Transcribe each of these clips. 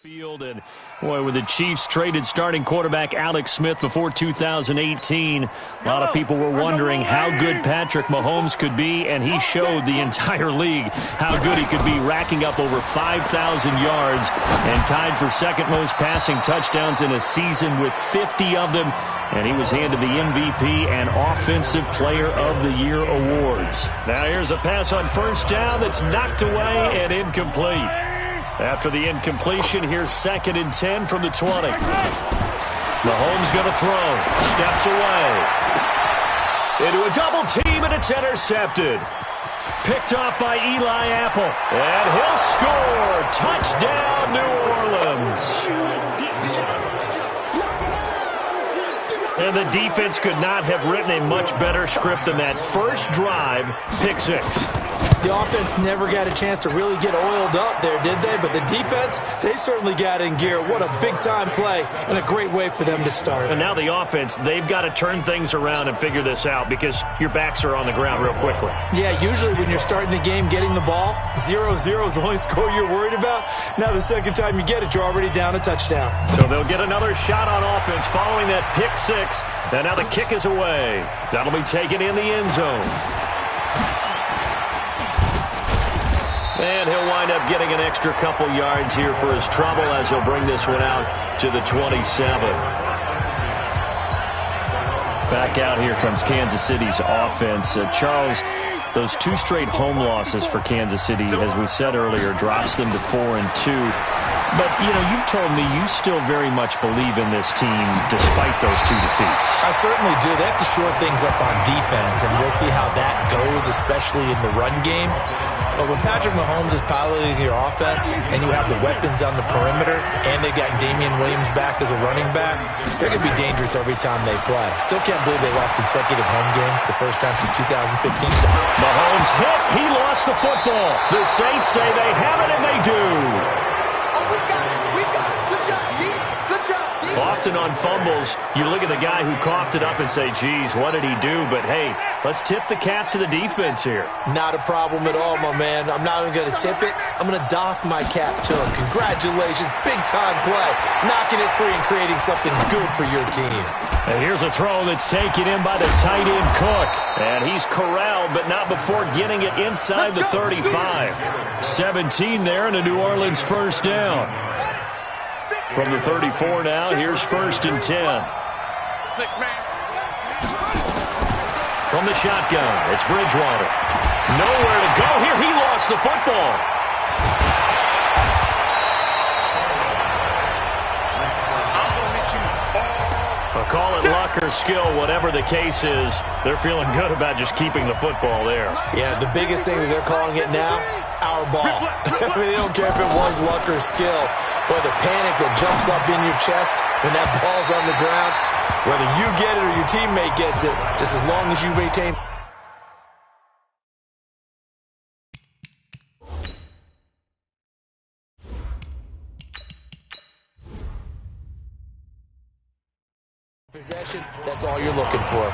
Field and boy, when the Chiefs traded starting quarterback Alex Smith before 2018, a lot of people were wondering how good Patrick Mahomes could be, and he showed the entire league how good he could be, racking up over 5,000 yards and tied for second most passing touchdowns in a season with 50 of them, and he was handed the MVP and Offensive Player of the Year awards. Now here's a pass on first down that's knocked away and incomplete. After the incompletion, here's 2nd and 10 from the 20. Mahomes going to throw. Steps away. Into a double team, and it's intercepted. Picked off by Eli Apple. And he'll score. Touchdown, New Orleans. And the defense could not have written a much better script than that first drive, pick six. The offense never got a chance to really get oiled up there, did they? But the defense, they certainly got in gear. What a big-time play and a great way for them to start. And now the offense, they've got to turn things around and figure this out because your backs are on the ground real quickly. Yeah, usually when you're starting the game getting the ball, 0-0 is the only score you're worried about. Now the second time you get it, you're already down a touchdown. So they'll get another shot on offense following that pick six. And now the kick is away. That'll be taken in the end zone. And he'll wind up getting an extra couple yards here for his trouble as he'll bring this one out to the 27. Back out here comes Kansas City's offense. Charles, those two straight home losses for Kansas City, as we said earlier, drops them to 4-2. But, you know, you've told me you still very much believe in this team despite those two defeats. I certainly do. They have to shore things up on defense, and we'll see how that goes, especially in the run game. But when Patrick Mahomes is piloting your offense and you have the weapons on the perimeter and they've got Damian Williams back as a running back, they're going to be dangerous every time they play. Still can't believe they lost consecutive home games, the first time since 2015. Mahomes hit. He lost the football. The Saints say they have it, and they do. We got it. Good job, D. Good job, D. Often on fumbles, you look at the guy who coughed it up and say, geez, what did he do? But, hey, let's tip the cap to the defense here. Not a problem at all, my man. I'm not even going to tip it. I'm going to doff my cap to him. Congratulations. Big-time play. Knocking it free and creating something good for your team. And here's a throw that's taken in by the tight end Cook. And he's corralled, but not before getting it inside the 35. 17 there and a New Orleans first down. From the 34 now, here's 1st and 10. 6-man. From the shotgun, it's Bridgewater. Nowhere to go here. He lost the football. Call it luck or skill, whatever the case is, they're feeling good about just keeping the football there. Yeah, the biggest thing that they're calling it now, our ball. I mean, they don't care if it was luck or skill. Boy, the panic that jumps up in your chest when that ball's on the ground, whether you get it or your teammate gets it, just as long as you maintain possession, that's all you're looking for.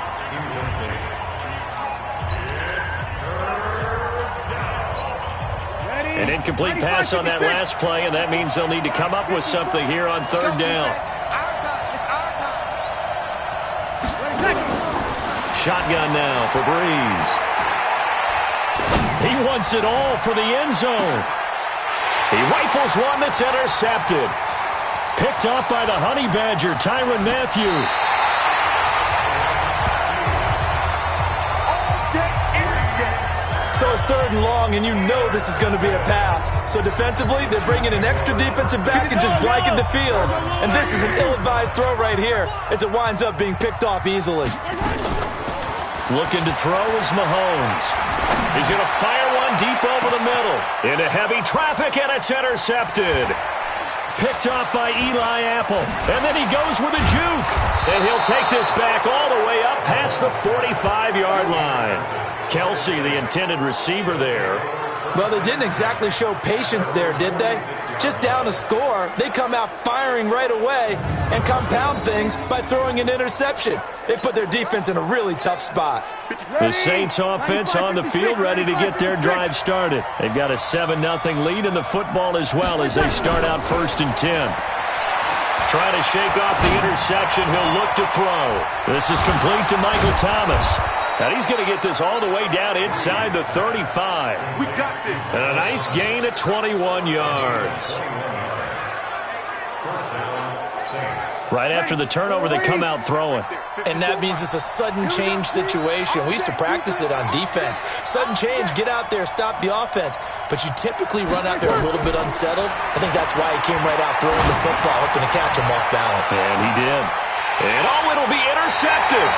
An incomplete pass on that last play, and that means they'll need to come up with something here on 3rd down. Shotgun now for Breeze. He wants it all for the end zone. He rifles one that's intercepted. Picked up by the Honey Badger, Tyrann Mathieu. So it's 3rd and long, and you know this is going to be a pass. So defensively, they're bringing an extra defensive back and just blanket the field. And this is an ill-advised throw right here as it winds up being picked off easily. Looking to throw is Mahomes. He's going to fire one deep over the middle. Into heavy traffic, and it's intercepted. Picked off by Eli Apple. And then he goes with a juke. And he'll take this back all the way up past the 45-yard line. Kelsey, the intended receiver there. Well, they didn't exactly show patience there, did they? Just down a score, they come out firing right away and compound things by throwing an interception. They put their defense in a really tough spot. The Saints offense on the field, ready to get their drive started. They've got a 7-0 lead in the football as well as they start out 1st and 10. Trying to shake off the interception. He'll look to throw. This is complete to Michael Thomas. And he's going to get this all the way down inside the 35. We got this. And a nice gain of 21 yards. Right after the turnover, they come out throwing. And that means it's a sudden change situation. We used to practice it on defense. Sudden change, get out there, stop the offense. But you typically run out there a little bit unsettled. I think that's why he came right out throwing the football, hoping to catch him off balance. And he did. And it'll be intercepted.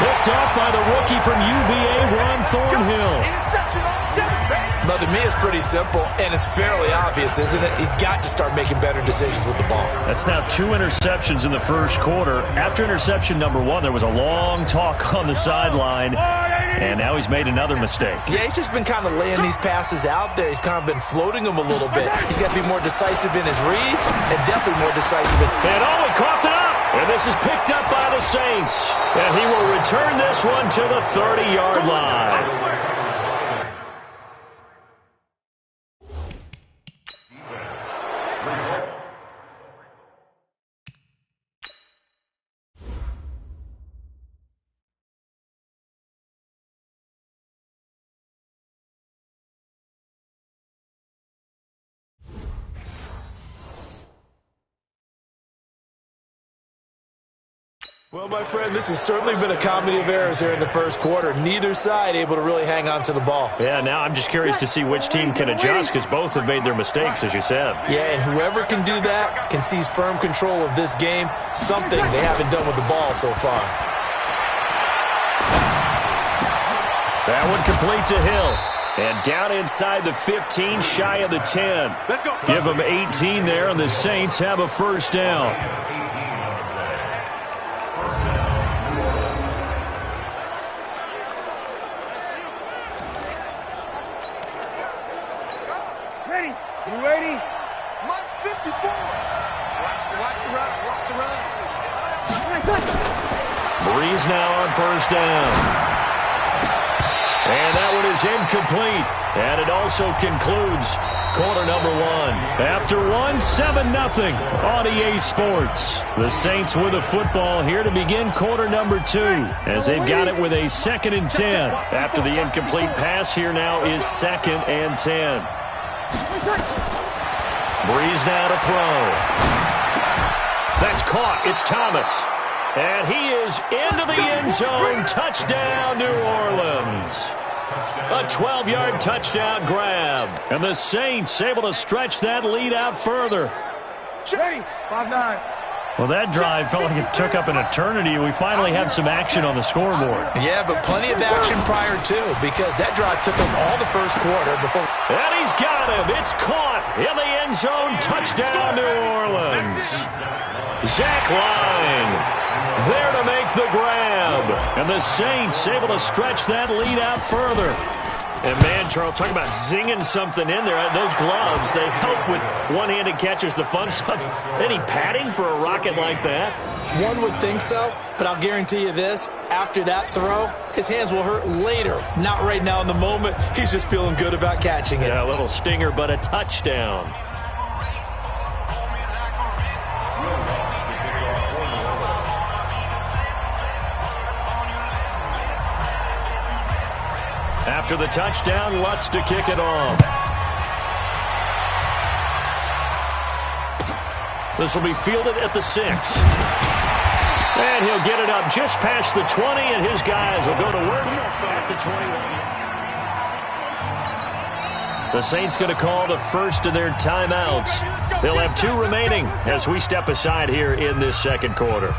Picked up by the rookie from UVA, Ron Thornhill. Interception altogether, baby. But to me, it's pretty simple, and it's fairly obvious, isn't it? He's got to start making better decisions with the ball. That's now 2 interceptions in the first quarter. After interception number 1, there was a long talk on the sideline, and now he's made another mistake. Yeah, he's just been kind of laying these passes out there. He's kind of been floating them a little bit. He's got to be more decisive in his reads and definitely more decisive in... And he coughed it up. And this is picked up by the Saints. And he will return this one to the 30-yard line. Well, my friend, this has certainly been a comedy of errors here in the first quarter. Neither side able to really hang on to the ball. Yeah, now I'm just curious to see which team can adjust because both have made their mistakes, as you said. Yeah, and whoever can do that can seize firm control of this game, something they haven't done with the ball so far. That one complete to Hill. And down inside the 15, shy of the 10. Let's go. Give them 18 there, and the Saints have a first down. You ready? Mike 54. Watch the run. Watch the run. Breeze now on first down. And that one is incomplete. And it also concludes quarter number 1. After 7-0 on EA Sports. The Saints with the football here to begin quarter number 2. As they've got it with a 2nd and 10. After the incomplete pass, here now is 2nd and 10. Breeze now to throw. That's caught. It's Thomas. And he is into the end zone. Touchdown, New Orleans. A 12-yard touchdown grab. And the Saints able to stretch that lead out further. Ready? 5-9. Well, that drive felt like it took up an eternity. We finally have some action on the scoreboard. Yeah, but plenty of action prior to, because that drive took them all the first quarter before. And he's got him. It's caught in the end zone. Touchdown, New Orleans. Zach Line there to make the grab. And the Saints able to stretch that lead out further. And, man, Charles, talk about zinging something in there. Those gloves, they help with one-handed catches, the fun stuff. Any padding for a rocket like that? One would think so, but I'll guarantee you this. After that throw, his hands will hurt later. Not right now in the moment. He's just feeling good about catching it. Yeah, a little stinger, but a touchdown. After the touchdown, Lutz to kick it off. This will be fielded at the 6. And he'll get it up just past the 20, and his guys will go to work at the 21. The Saints going to call the first of their timeouts. They'll have 2 remaining as we step aside here in this second quarter.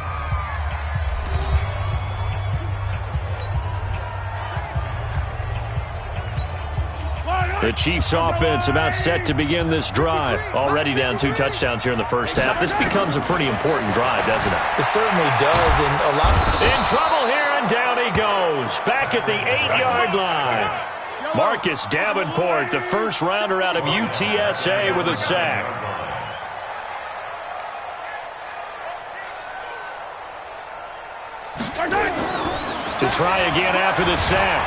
The Chiefs offense about set to begin this drive. Already down 2 touchdowns here in the first half. This becomes a pretty important drive, doesn't it? It certainly does. And a lot in trouble here, and down he goes. Back at the 8-yard line. Marcus Davenport, the first rounder out of UTSA, with a sack. To try again after the sack.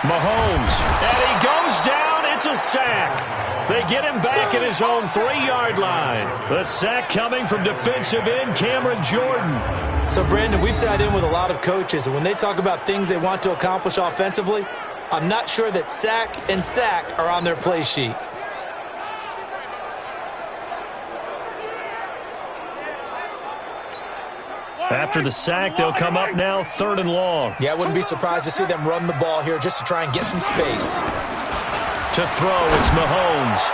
Mahomes, and he goes down. It's a sack. They get him back at his own 3-yard line. The sack coming from defensive end Cameron Jordan. So, Brandon, we've sat in with a lot of coaches, and when they talk about things they want to accomplish offensively, I'm not sure that sack and sack are on their play sheet. After the sack, they'll come up now 3rd and long. Yeah, I wouldn't be surprised to see them run the ball here just to try and get some space. To throw, it's Mahomes.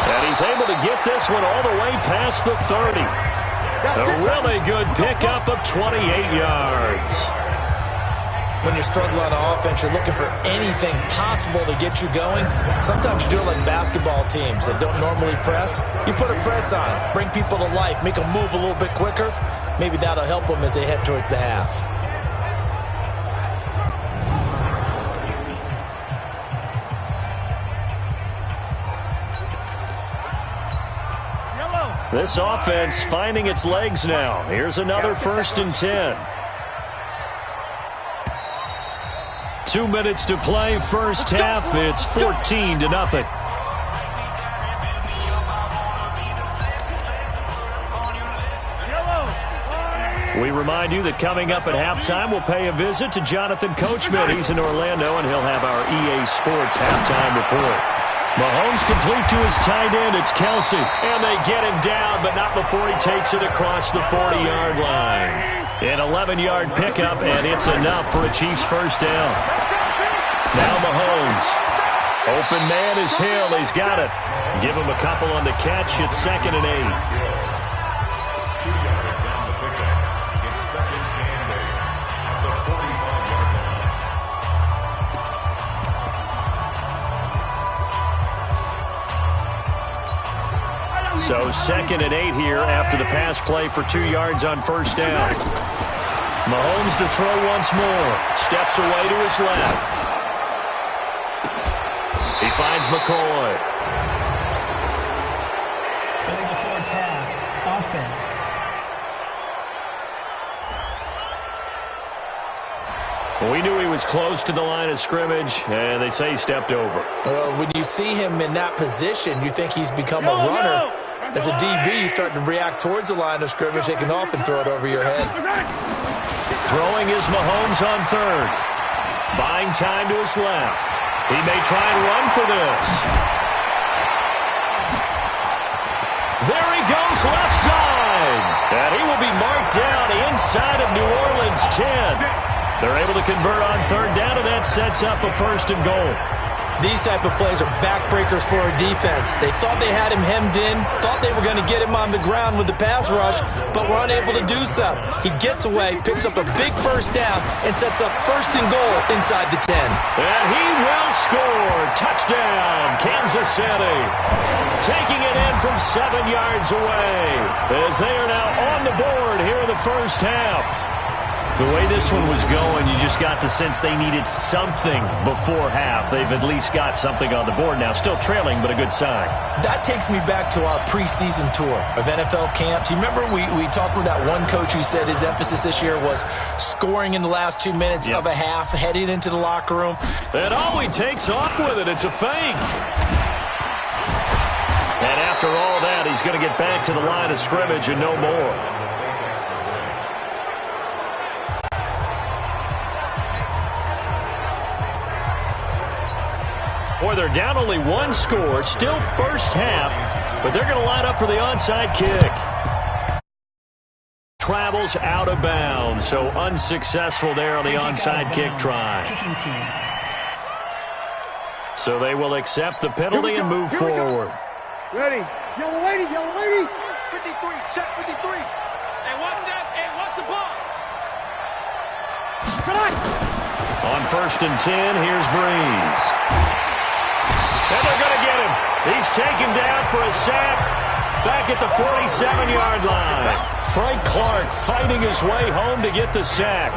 And he's able to get this one all the way past the 30. A really good pickup of 28 yards. When you're struggling on offense, you're looking for anything possible to get you going. Sometimes you do it like basketball teams that don't normally press. You put a press on, bring people to life, make them move a little bit quicker. Maybe that'll help them as they head towards the half. This offense finding its legs now. Here's another 1st and 10. 2 minutes to play, first half. It's 14-0. We remind you that coming up at halftime, we'll pay a visit to Jonathan Coachman. He's in Orlando, and he'll have our EA Sports halftime report. Mahomes complete to his tight end. It's Kelsey. And they get him down, but not before he takes it across the 40-yard line. An 11-yard pickup, and it's enough for a Chiefs first down. Now Mahomes. Open man is Hill. He's got it. Give him a couple on the catch. It's 2nd and 8. So 2nd and 8 here after the pass play for 2 yards on first down. Mahomes to throw once more. Steps away to his left. He finds McCoy. Going forward pass. Offense. We knew he was close to the line of scrimmage, and they say he stepped over. When you see him in that position, you think he's become a runner. As a DB, you start to react towards the line of scrimmage. They can often throw it over your head. Throwing is Mahomes on 3rd. Buying time to his left. He may try and run for this. There he goes, left side. And he will be marked down inside of New Orleans 10. They're able to convert on 3rd down, and that sets up a 1st and goal. These type of plays are backbreakers for a defense. They thought they had him hemmed in, thought they were going to get him on the ground with the pass rush, but were unable to do so. He gets away, picks up a big first down, and sets up 1st and goal inside the 10. And he will score. Touchdown, Kansas City. Taking it in from 7 yards away as they are now on the board here in the first half. The way this one was going, you just got the sense they needed something before half. They've at least got something on the board now. Still trailing, but a good sign. That takes me back to our preseason tour of NFL camps. You remember we talked with that one coach who said his emphasis this year was scoring in the last 2 minutes of a half, heading into the locker room. And he takes off with it. It's a fake. And after all that, he's going to get back to the line of scrimmage and no more. Boy, they're down only 1 score, still first half, but they're going to line up for the onside kick. Travels out of bounds, so unsuccessful there on the onside kick try. So they will accept the penalty and move forward. Ready. Yellow lady, yellow lady. 53, check 53. Hey, what's that? Hey, what's the ball? On 1st and 10, here's Breeze. And they're going to get him. He's taken down for a sack back at the 47-yard line. Frank Clark fighting his way home to get the sack.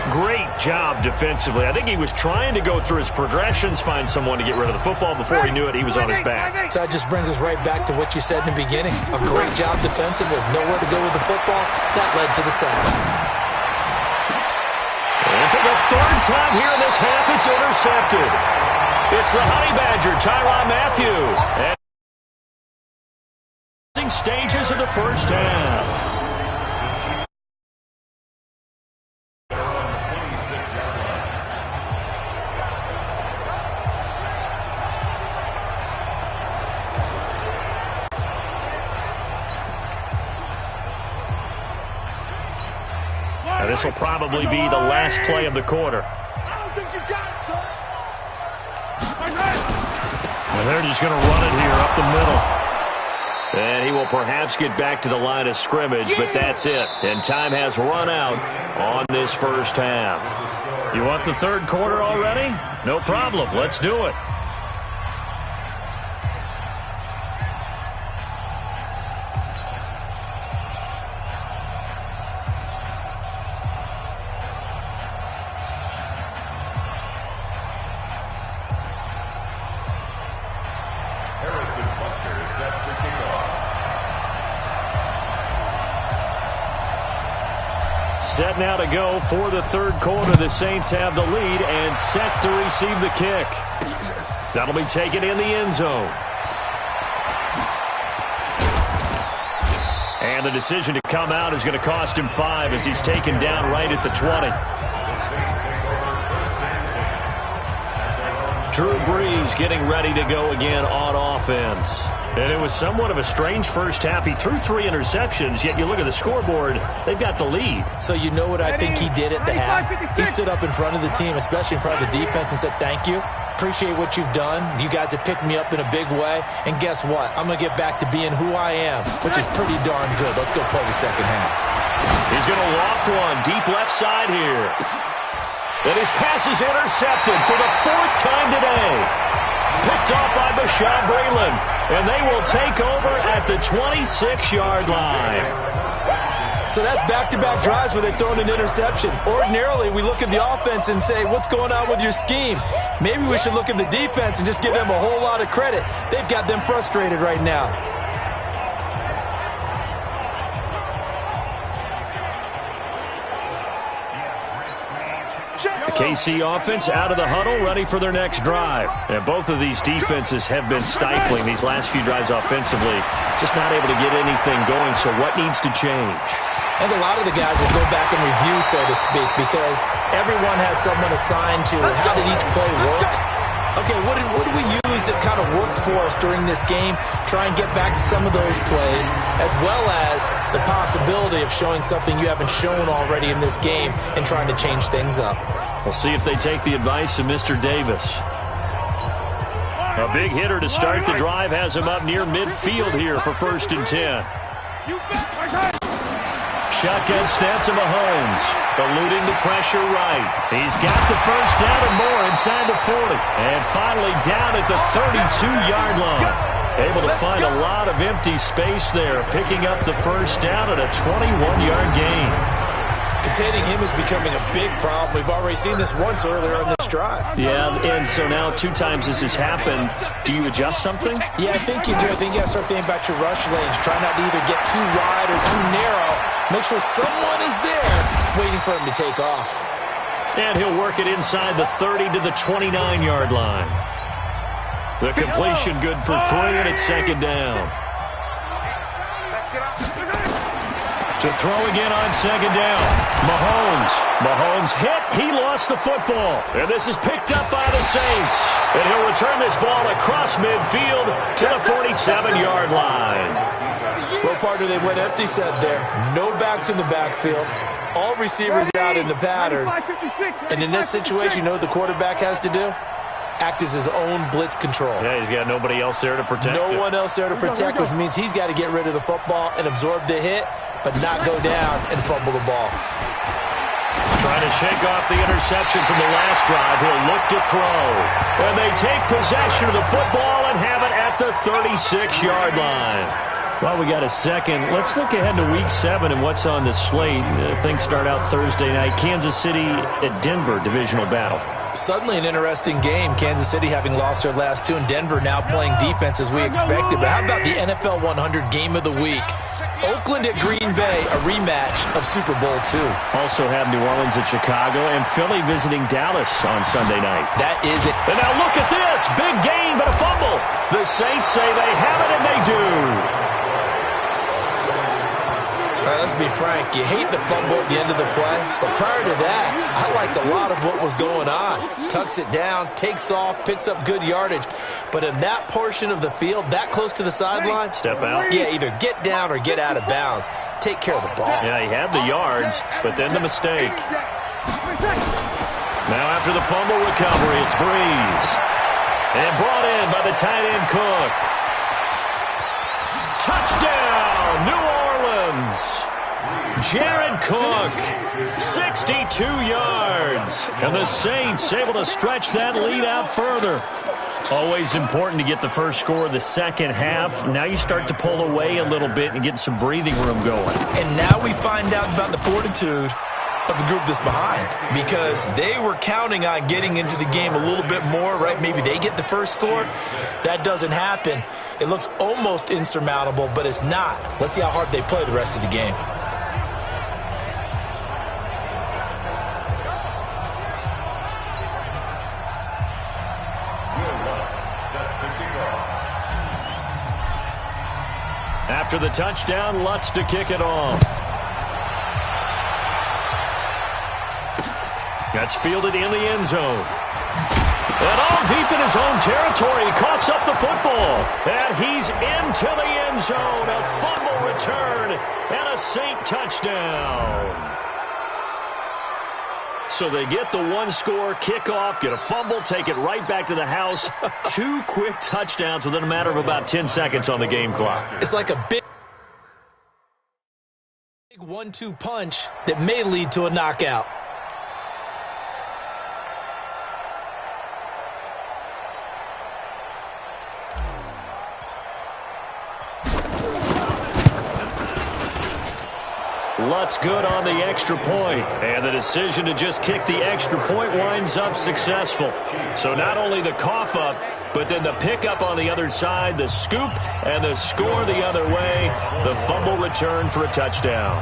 Great job defensively. I think he was trying to go through his progressions, find someone to get rid of the football. Before he knew it, he was on his back. So that just brings us right back to what you said in the beginning. A great job defensively. Nowhere to go with the football. That led to the sack. And for the third time here in this half, it's intercepted. It's the Honey Badger, Tyrann Mathieu. And stages of the first half. Now, this will probably be the last play of the quarter. I don't think you got it, son. And they're just going to run it here up the middle. And he will perhaps get back to the line of scrimmage, but that's it. And time has run out on this first half. You want the third quarter already? No problem. Let's do it. Set now to go for the third quarter. The Saints have the lead and set to receive the kick. That'll be taken in the end zone. And the decision to come out is going to cost him 5 as he's taken down right at the 20. Drew Brees getting ready to go again on offense. And it was somewhat of a strange first half. He threw 3 interceptions, yet you look at the scoreboard, they've got the lead. So you know what I think he did at the half? He stood up in front of the team, especially in front of the defense, and said, thank you. Appreciate what you've done. You guys have picked me up in a big way. And guess what? I'm going to get back to being who I am, which is pretty darn good. Let's go play the second half. He's going to loft one deep left side here. And his pass is intercepted for the 4th time today. Picked off by Bashaud Breeland. And they will take over at the 26-yard line. So that's back-to-back drives where they've thrown an interception. Ordinarily, we look at the offense and say, what's going on with your scheme? Maybe we should look at the defense and just give them a whole lot of credit. They've got them frustrated right now. The KC offense out of the huddle, ready for their next drive. And both of these defenses have been stifling these last few drives offensively. Just not able to get anything going, so what needs to change? And a lot of the guys will go back and review, so to speak, because everyone has someone assigned to how did each play work. Okay, what did we use that kind of worked for us during this game? Try and get back to some of those plays, as well as the possibility of showing something you haven't shown already in this game and trying to change things up. We'll see if they take the advice of Mr. Davis. A big hitter to start the drive has him up near midfield here for 1st and 10. Shotgun snap to Mahomes, eluding the pressure right. He's got the first down and more inside the 40. And finally down at the 32-yard line. Able to find a lot of empty space there, picking up the first down at a 21-yard gain. Containing him is becoming a big problem. We've already seen this once earlier on this drive. Yeah, and so now 2 times this has happened. Do you adjust something? Yeah, I think you do. I think you got to start thinking about your rush lanes. Try not to either get too wide or too narrow. Make sure someone is there waiting for him to take off. And he'll work it inside the 30 to the 29-yard line. The completion good for 3, and it's 2nd down. To throw again on 2nd down. Mahomes hit. He lost the football. And this is picked up by the Saints. And he'll return this ball across midfield to the 47-yard line. Well, partner, they went empty set there. No backs in the backfield. All receivers out in the pattern. And in this situation, you know what the quarterback has to do? Act as his own blitz control. Yeah, he's got nobody else there to protect No one else there to protect, which means he's got to get rid of the football and absorb the hit, but not go down and fumble the ball. Trying to shake off the interception from the last drive. He'll look to throw. And they take possession of the football and have it at the 36-yard line. Well, we got a second. Let's look ahead to Week 7 and what's on the slate. Things start out Thursday night. Kansas City at Denver, divisional battle. Suddenly an interesting game. Kansas City having lost their last two, and Denver now playing defense as we expected. But how about the NFL 100 Game of the Week? Oakland at Green Bay, a rematch of Super Bowl II. Also have New Orleans at Chicago and Philly visiting Dallas on Sunday night. That is it. And now look at this. Big game, but a fumble. The Saints say they have it, and they do. All right, let's be frank. You hate the fumble at the end of the play, but prior to that, I liked a lot of what was going on. Tucks it down, takes off, picks up good yardage. But in that portion of the field, that close to the sideline, step out. Yeah, either get down or get out of bounds. Take care of the ball. Yeah, he had the yards, but then the mistake. Now after the fumble recovery, it's Breeze. And brought in by the tight end Cook. Touchdown, New Orleans. Jared Cook, 62 yards. And the Saints able to stretch that lead out further. Always important to get the first score of the second half. Now you start to pull away a little bit and get some breathing room going. And now we find out about the fortitude of the group that's behind, because they were counting on getting into the game a little bit more, right? Maybe they get the first score. That doesn't happen. It looks almost insurmountable, but it's not. Let's see how hard they play the rest of the game. After the touchdown, Lutz to kick it off. That's fielded in the end zone. And all deep in his own territory, he coughs up the football. And he's into the end zone. A fumble return and a Saint touchdown. So they get the one-score kickoff, get a fumble, take it right back to the house. 2 quick touchdowns within a matter of about 10 seconds on the game clock. It's like a big 1-2 punch that may lead to a knockout. Lutz good on the extra point, and the decision to just kick the extra point winds up successful. So not only the cough up, but then the pickup on the other side, the scoop, and the score the other way, the fumble return for a touchdown.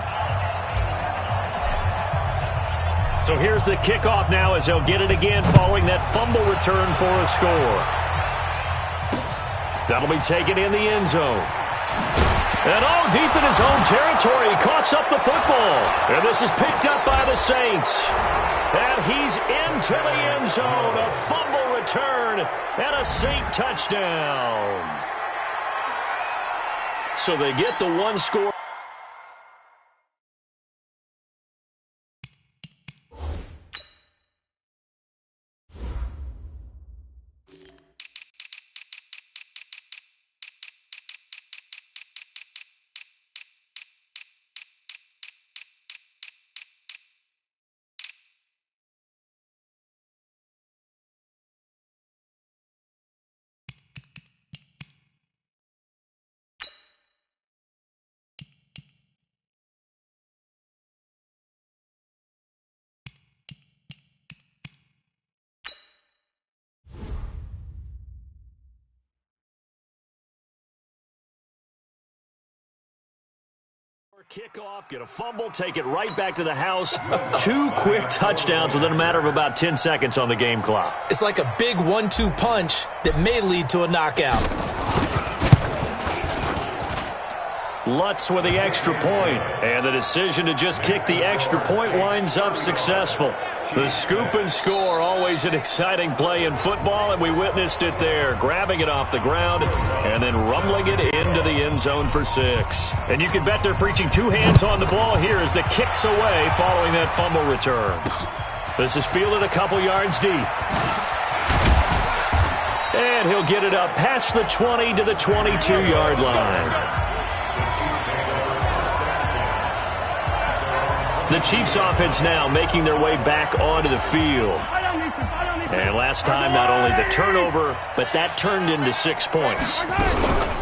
So here's the kickoff now as they'll get it again following that fumble return for a score. That'll be taken in the end zone. And all deep in his own territory, he coughs up the football. And this is picked up by the Saints. And he's into the end zone. A fumble return and a Saint touchdown. So they get the one score. Kickoff, get a fumble, take it right back to the house. 2 quick touchdowns within a matter of about 10 seconds on the game clock. It's like a big 1-2 punch that may lead to a knockout. Lutz with the extra point, and the decision to just kick the extra point winds up successful. The scoop and score, always an exciting play in football, and we witnessed it there, grabbing it off the ground and then rumbling it into the end zone for 6. And you can bet they're preaching 2 hands on the ball here as the kick's away following that fumble return. This is fielded a couple yards deep. And he'll get it up past the 20 to the 22-yard line. The Chiefs offense now making their way back onto the field. And last time, not only the turnover, but that turned into 6 points.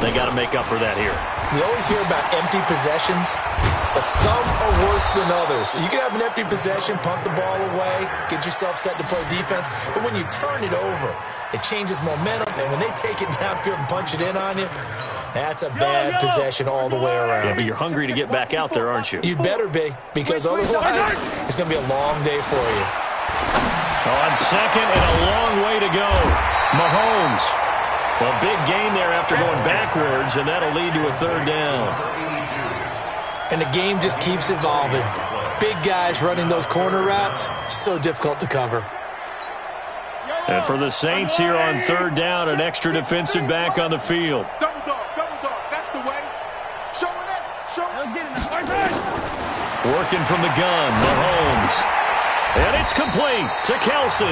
They got to make up for that here. We always hear about empty possessions, but some are worse than others. You can have an empty possession, punt the ball away, get yourself set to play defense, but when you turn it over, it changes momentum, and when they take it downfield and punch it in on you, that's a bad possession all the way around. Yeah, but you're hungry to get back out there, aren't you? You'd better be, because otherwise it's going to be a long day for you. On second and a long way to go. Mahomes. Well, big gain there after going backwards, and that'll lead to a third down. And the game just keeps evolving. Big guys running those corner routes, so difficult to cover. And for the Saints here on third down, an extra defensive back on the field. Double dog, that's the way. Show it, show it. Working from the gun, Mahomes. And it's complete to Kelsey.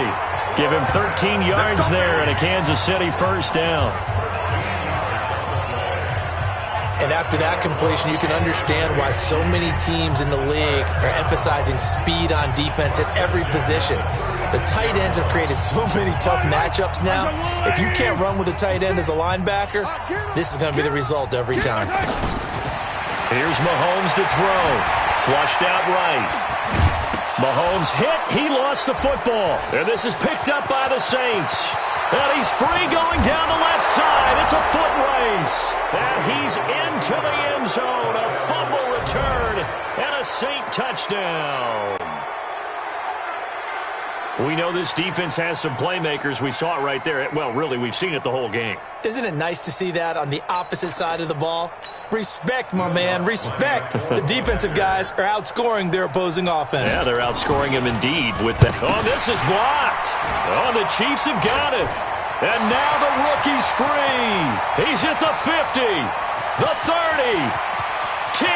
Give him 13 yards there and a Kansas City first down. And after that completion, you can understand why so many teams in the league are emphasizing speed on defense at every position. The tight ends have created so many tough matchups now. If you can't run with a tight end as a linebacker, this is going to be the result every time. Here's Mahomes to throw. Flushed out right. Mahomes hit. He lost the football. And this is picked up by the Saints. And he's free going down the left side. It's a foot race. And he's into the end zone. A fumble return and a Saint touchdown. We know this defense has some playmakers. We saw it right there. Well, really, we've seen it the whole game. Isn't it nice to see that on the opposite side of the ball? Respect, my man, respect. The defensive guys are outscoring their opposing offense. Yeah, they're outscoring him indeed with that. Oh, this is blocked. Oh, the Chiefs have got it. And now the rookie's free. He's at the 50, the 30, 10,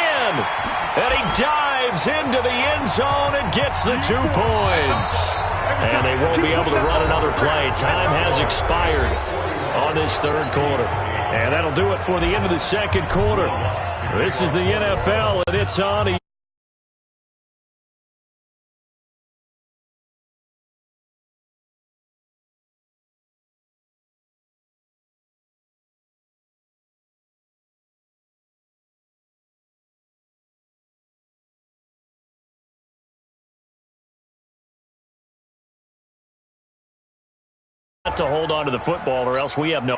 and he dives into the end zone and gets the 2 points. And they won't be able to run another play. Time has expired on this third quarter. And that'll do it for the end of the second quarter. This is the NFL, and it's on. To hold on to the football, or else we have no.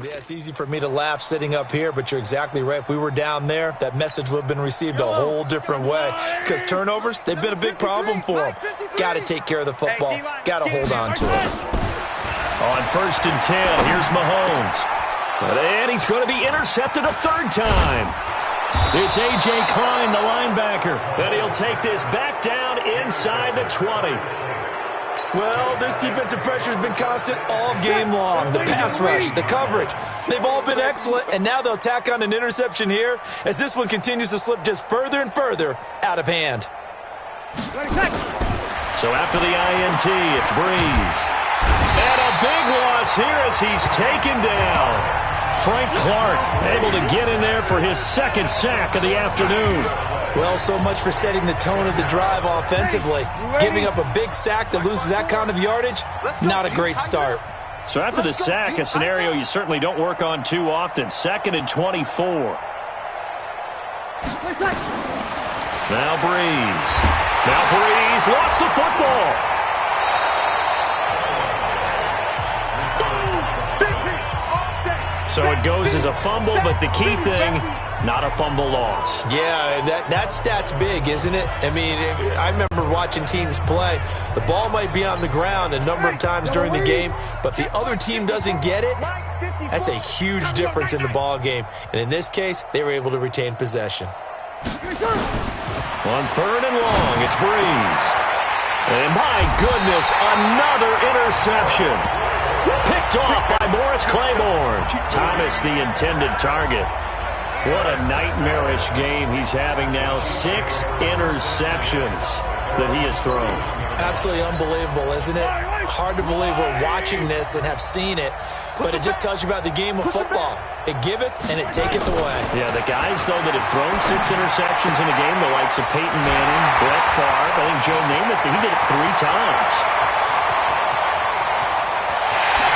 Yeah, it's easy for me to laugh sitting up here, but you're exactly right. If we were down there, that message would have been received a whole different way. Because turnovers, they've been a big problem for them. Got to take care of the football. Got to hold on to it. On 1st and 10, here's Mahomes. And he's going to be intercepted a third time. It's A.J. Klein, the linebacker. And he'll take this back down inside the 20. Well, this defensive pressure has been constant all game long. The pass rush, the coverage, they've all been excellent, and now they'll tack on an interception here as this one continues to slip just further and further out of hand. So after the INT, it's Breeze. And a big loss here as he's taken down. Frank Clark able to get in there for his second sack of the afternoon. Well, so much for setting the tone of the drive offensively. Giving up a big sack that loses that kind of yardage, not a great start. So after the sack, a scenario you certainly don't work on too often. 2nd and 24. Now Breeze. Now Breeze lost the football. So it goes as a fumble, but the key thing, not a fumble loss. Yeah, that stat's big, isn't it? I mean, I remember watching teams play. The ball might be on the ground a number of times during the game, but the other team doesn't get it. That's a huge difference in the ball game. And in this case, they were able to retain possession. On 3rd and long, it's Breeze. And my goodness, another interception. Picked off by Morris Claiborne. Thomas, the intended target. What a nightmarish game he's having now. 6 interceptions that he has thrown. Absolutely unbelievable, isn't it? Hard to believe we're watching this and have seen it, but it just tells you about the game of football. It giveth and it taketh away. Yeah, the guys, though, that have thrown 6 interceptions in a game, the likes of Peyton Manning, Brett Favre, I think Joe Namath, he did it 3 times.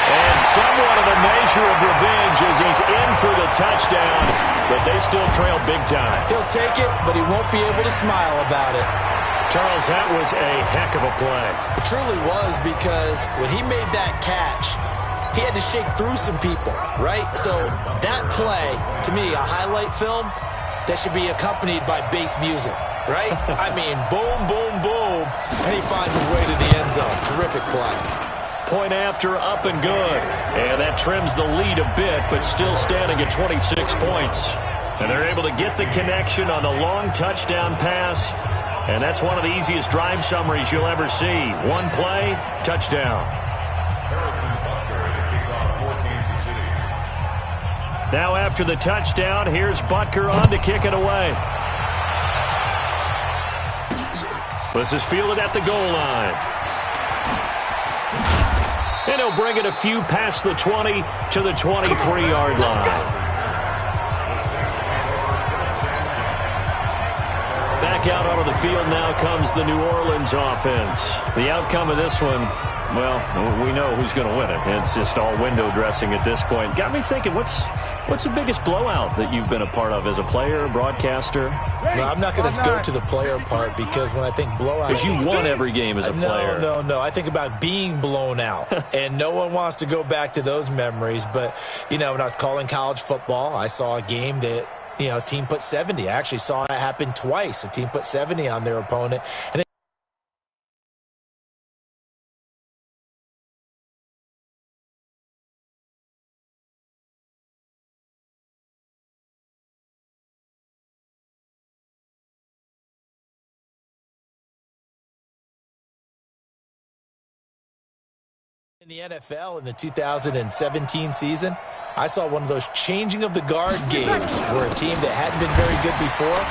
And somewhat of a measure of revenge as he's in for the touchdown, but they still trail big time. He'll take it, but he won't be able to smile about it. Charles, that was a heck of a play. It truly was, because when he made that catch, he had to shake through some people, right? So that play, to me, a highlight film that should be accompanied by bass music, right? I mean, boom, boom, boom, and he finds his way to the end zone. Terrific play. Point after, up and good. And that trims the lead a bit, but still standing at 26 points. And they're able to get the connection on the long touchdown pass. And that's one of the easiest drive summaries you'll ever see. One play, touchdown. Now after the touchdown, here's Butker on to kick it away. This is fielded at the goal line. And he'll bring it a few past the 20 to the 23-yard line. Back out onto the field now comes the New Orleans offense. The outcome of this one, well, we know who's going to win it. It's just all window dressing at this point. Got me thinking, what's the biggest blowout that you've been a part of as a player, broadcaster? No, I'm not going to go to the player part, because when I think blowout... Because you won every game as a player. No. I think about being blown out. And no one wants to go back to those memories. But, when I was calling college football, I saw a game that, a team put 70. I actually saw it happen twice. A team put 70 on their opponent. And in the NFL in the 2017 season, I saw one of those changing of the guard games where a team that hadn't been very good before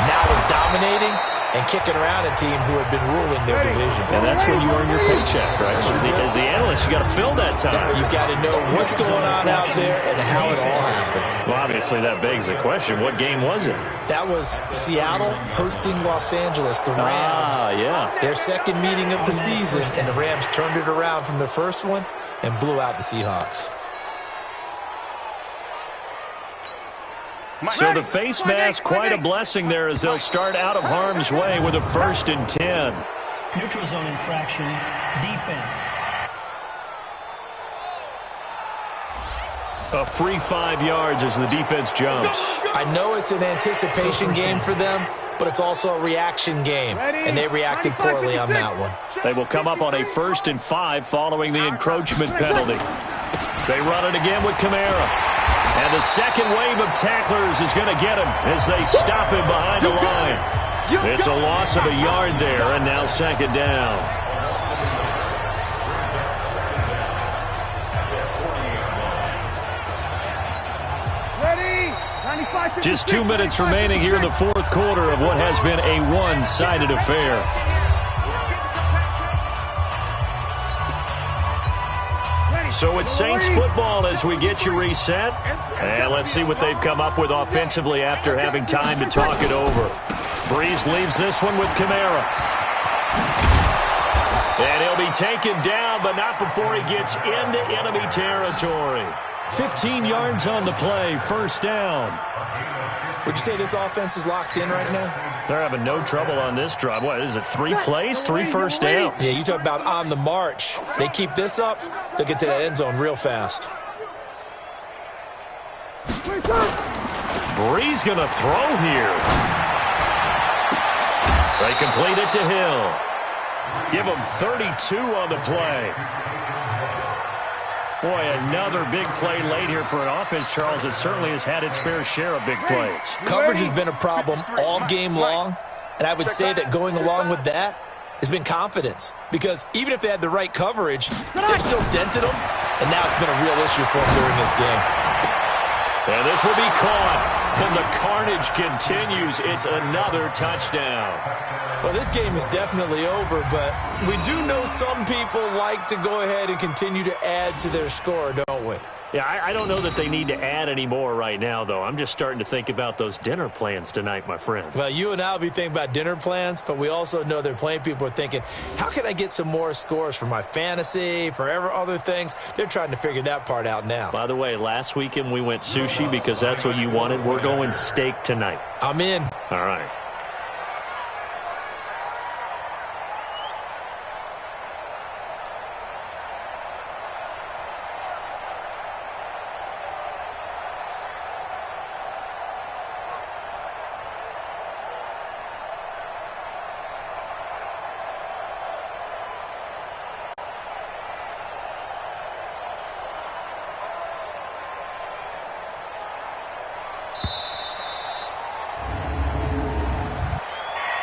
now is dominating and kicking around a team who had been ruling their division. And that's when you earn your paycheck, right? As the analyst, you got to fill that time. You've got to know what's going on out there and how it all happened. Well, obviously that begs the question, what game was it? That was Seattle hosting Los Angeles, the Rams. Yeah. Their second meeting of the season, and the Rams turned it around from the first one and blew out the Seahawks. So the face mask, quite a blessing there, as they'll start out of harm's way with a 1st and 10. Neutral zone infraction, defense. A free 5 yards as the defense jumps. I know it's an anticipation game for them, but it's also a reaction game, and they reacted poorly on that one. They will come up on a 1st and 5 following the encroachment penalty. They run it again with Kamara. And the second wave of tacklers is going to get him as they stop him behind the line. It's a loss of a yard there, and now 2nd down. Just 2 minutes remaining here in the 4th quarter of what has been a one-sided affair. So it's Saints football as we get you reset. And let's see what they've come up with offensively after having time to talk it over. Breeze leaves this one with Kamara. And he'll be taken down, but not before he gets into enemy territory. 15 yards on the play, first down. Would you say this offense is locked in right now? They're having no trouble on this drive. What is it, 3 plays, 3 first downs? Yeah, you talk about on the march. They keep this up, they'll get to that end zone real fast. Breeze going to throw here. They complete it to Hill. Give him 32 on the play. Boy, another big play late here for an offense, Charles. It certainly has had its fair share of big plays. Coverage has been a problem all game long, and I would say that going along with that has been confidence. Because even if they had the right coverage, they've still dented them, and now it's been a real issue for them during this game. And this will be caught. And the carnage continues. It's another touchdown. Well, this game is definitely over, but we do know some people like to go ahead and continue to add to their score, don't we? Yeah, I don't know that they need to add any more right now, though. I'm just starting to think about those dinner plans tonight, my friend. Well, you and I will be thinking about dinner plans, but we also know they're playing people are thinking, how can I get some more scores for my fantasy, for other things? They're trying to figure that part out now. By the way, last weekend we went sushi because that's what you wanted. We're going steak tonight. I'm in. All right.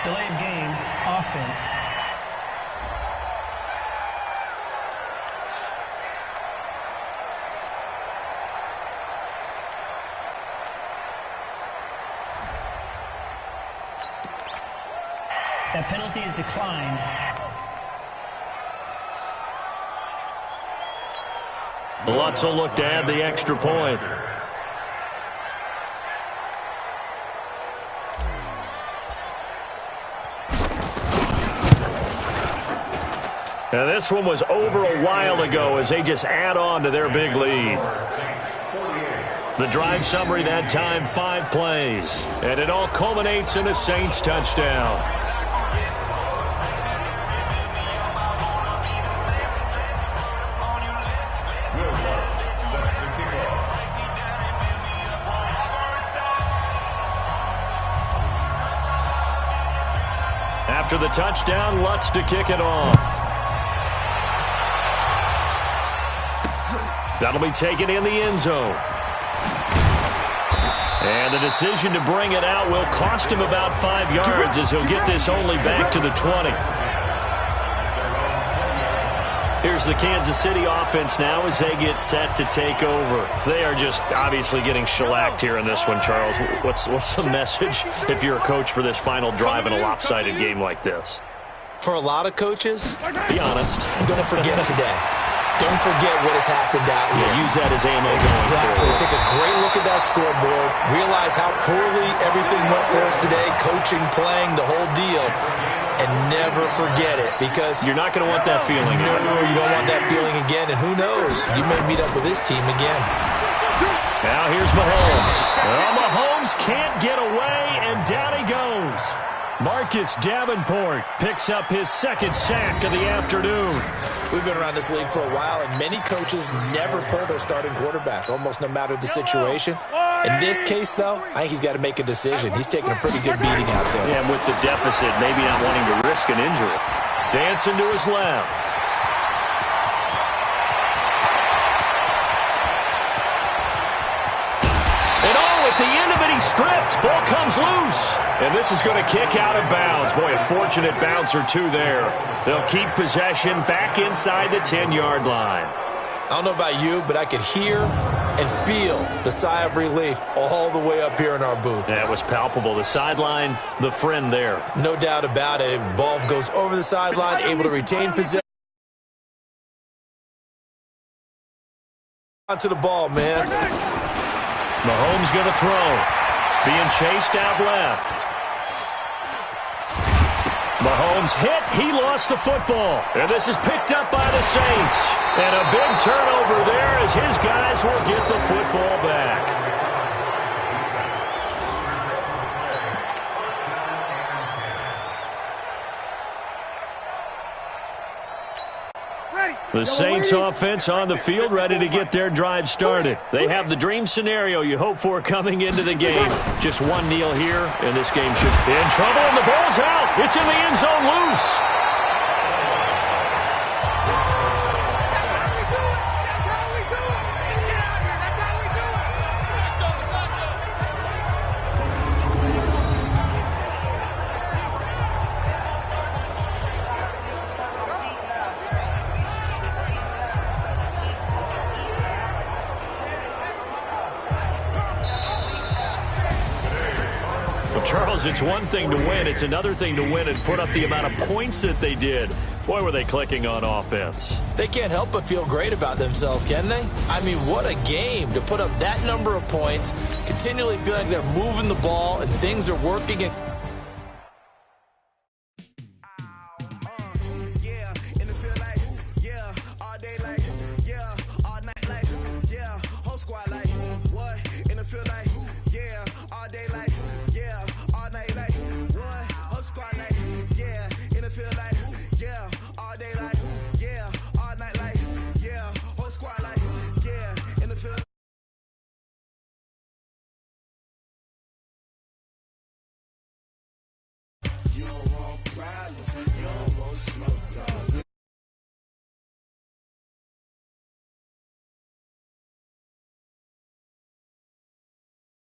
Delay of game, offense. That penalty is declined. Lutz will look to add the extra point. Now this one was over a while ago as they just add on to their big lead. The drive summary that time, 5 plays. And it all culminates in a Saints touchdown. After the touchdown, Lutz to kick it off. That'll be taken in the end zone. And the decision to bring it out will cost him about 5 yards as he'll get this only back to the 20. Here's the Kansas City offense now as they get set to take over. They are just obviously getting shellacked here in this one, Charles. What's the message if you're a coach for this final drive in a lopsided game like this? For a lot of coaches, be honest. Don't forget today. Don't forget what has happened out here. Yeah, use that as ammo. Exactly. Take a great look at that scoreboard. Realize how poorly everything went for us today. Coaching, playing, the whole deal. And never forget it because you're not going to want that feeling. No, you don't want that feeling again. And who knows? You may meet up with this team again. Now here's Mahomes. Well, Mahomes can't get away, and down he goes. Marcus Davenport picks up his second sack of the afternoon. We've been around this league for a while, and many coaches never pull their starting quarterback, almost no matter the situation. In this case, though, I think he's got to make a decision. He's taking a pretty good beating out there. Yeah, and with the deficit, maybe not wanting to risk an injury. Dancing to his left. At the end of it, he's stripped. Ball comes loose. And this is going to kick out of bounds. Boy, a fortunate bounce or two there. They'll keep possession back inside the 10-yard line. I don't know about you, but I could hear and feel the sigh of relief all the way up here in our booth. That was palpable. The sideline, the friend there. No doubt about it. Ball goes over the sideline, able to retain possession. onto the ball, man. Mahomes going to throw. Being chased out left. Mahomes hit. He lost the football. And this is picked up by the Saints. And a big turnover there as his guys will get the football back. The Saints offense on the field, ready to get their drive started. They have the dream scenario you hope for coming into the game. Just one kneel here, and this game should be in trouble, and the ball's out. It's in the end zone loose. Charles, it's one thing to win. It's another thing to win and put up the amount of points that they did. Boy, were they clicking on offense. They can't help but feel great about themselves, can they? I mean, what a game to put up that number of points, continually feel like they're moving the ball and things are working. And You don't want problems.